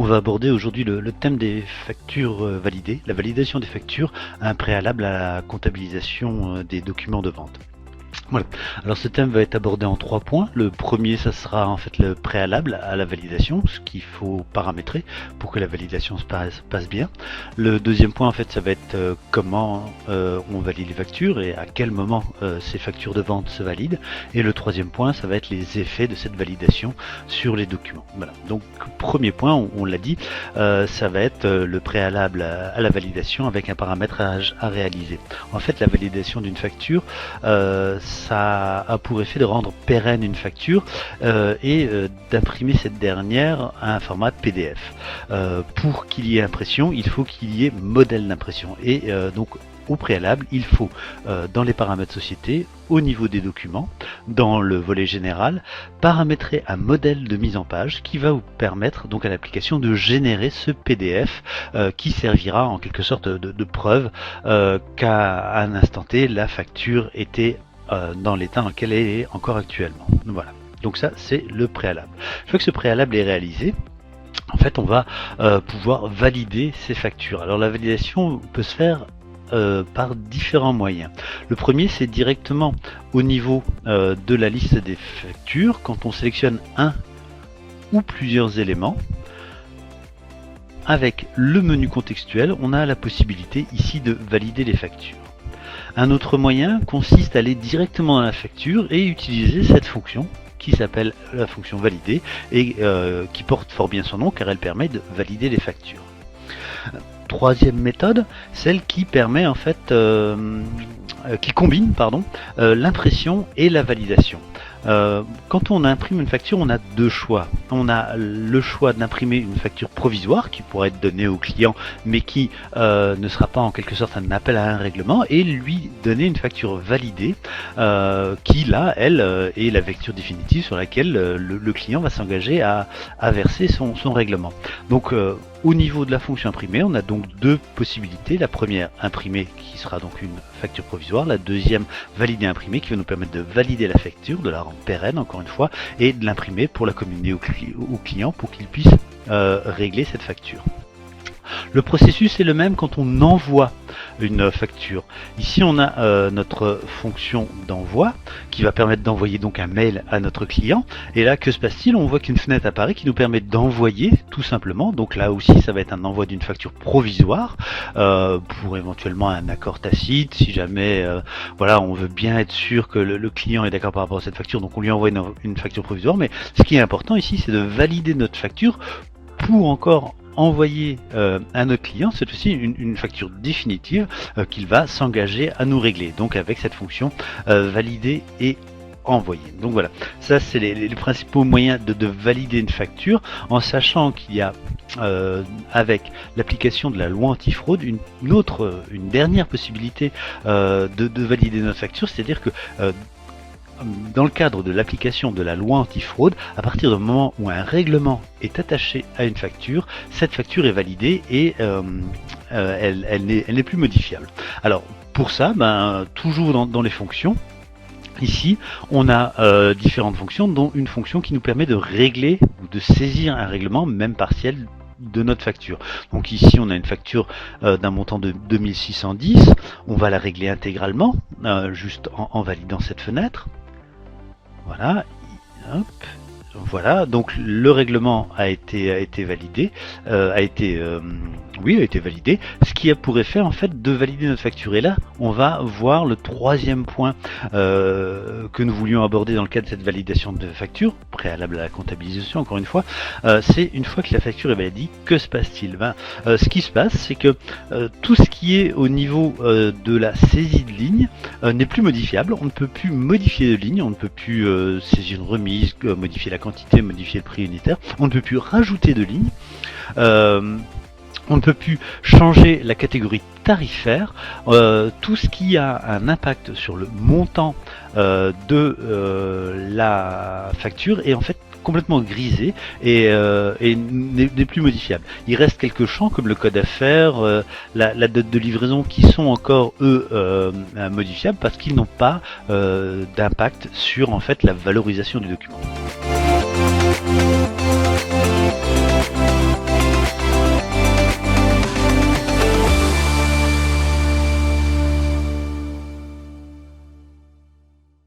va aborder aujourd'hui le thème des factures validées, la validation des factures, un préalable à la comptabilisation des documents de vente. Voilà. Alors ce thème va être abordé en 3 points. Le premier, ça sera en fait le préalable à la validation, ce qu'il faut paramétrer pour que la validation se passe bien. Le deuxième point, en fait, ça va être comment on valide les factures et à quel moment ces factures de vente se valident. Et le troisième point, ça va être les effets de cette validation sur les documents. Voilà. Donc premier point, on l'a dit, ça va être le préalable à la validation avec un paramétrage à réaliser. En fait, la validation d'une facture, ça a pour effet de rendre pérenne une facture et d'imprimer cette dernière à un format PDF. Pour qu'il y ait impression, il faut qu'il y ait modèle d'impression. Et donc au préalable, il faut dans les paramètres société, au niveau des documents, dans le volet général, paramétrer un modèle de mise en page qui va vous permettre donc à l'application de générer ce PDF qui servira en quelque sorte de preuve qu'à un instant T, la facture était dans l'état dans lequel elle est encore actuellement. Voilà. Donc ça, c'est le préalable. Une fois que ce préalable est réalisé, en fait, on va pouvoir valider ces factures. Alors la validation peut se faire par différents moyens. Le premier, c'est directement au niveau de la liste des factures. Quand on sélectionne un ou plusieurs éléments, avec le menu contextuel, on a la possibilité ici de valider les factures. Un autre moyen consiste à aller directement dans la facture et utiliser cette fonction qui s'appelle la fonction valider et qui porte fort bien son nom car elle permet de valider les factures. Troisième méthode, celle qui permet en fait qui combine l'impression et la validation. Quand on imprime une facture, on a deux choix. On a le choix d'imprimer une facture provisoire qui pourrait être donnée au client mais qui ne sera pas en quelque sorte un appel à un règlement et lui donner une facture validée qui là, elle, est la facture définitive sur laquelle le client va s'engager à verser son règlement. Donc au niveau de la fonction imprimée, on a donc deux possibilités. La première, imprimer, qui sera donc une facture provisoire. La deuxième, valider imprimé, qui va nous permettre de valider la facture, de la rendre pérenne encore une fois, et de l'imprimer pour la communiquer au client pour qu'il puisse régler cette facture. Le processus est le même quand on envoie une facture. Ici on a notre fonction d'envoi qui va permettre d'envoyer donc un mail à notre client et là que se passe-t-il? On voit qu'une fenêtre apparaît qui nous permet d'envoyer tout simplement, donc là aussi ça va être un envoi d'une facture provisoire pour éventuellement un accord tacite si jamais voilà, on veut bien être sûr que le client est d'accord par rapport à cette facture, donc on lui envoie une facture provisoire, mais ce qui est important ici c'est de valider notre facture pour encore envoyer à notre client cette fois-ci une facture définitive qu'il va s'engager à nous régler, donc avec cette fonction valider et envoyer. Donc voilà, ça c'est les principaux moyens de valider une facture, en sachant qu'il y a avec l'application de la loi antifraude une dernière possibilité de valider notre facture, c'est-à-dire que dans le cadre de l'application de la loi antifraude, à partir du moment où un règlement est attaché à une facture, cette facture est validée et elle n'est plus modifiable. Alors pour ça, toujours dans les fonctions, ici on a différentes fonctions, dont une fonction qui nous permet de régler ou de saisir un règlement, même partiel, de notre facture. Donc ici on a une facture d'un montant de 2610, on va la régler intégralement juste en validant cette fenêtre. Voilà, hop. Voilà, donc le règlement a été validé, a été validé, ce qui a pour effet en fait de valider notre facture. Et là, on va voir le troisième point que nous voulions aborder dans le cadre de cette validation de facture, préalable à la comptabilisation encore une fois, c'est une fois que la facture est validée, que se passe-t-il? Ce qui se passe, c'est que tout ce qui est au niveau de la saisie de ligne n'est plus modifiable, on ne peut plus modifier de ligne, on ne peut plus saisir une remise, modifier la quantité, modifier le prix unitaire, on ne peut plus rajouter de lignes, on ne peut plus changer la catégorie tarifaire, tout ce qui a un impact sur le montant de la facture est en fait complètement grisé et n'est plus modifiable. Il reste quelques champs comme le code affaires, la date de livraison qui sont encore eux modifiables parce qu'ils n'ont pas d'impact sur en fait la valorisation du document.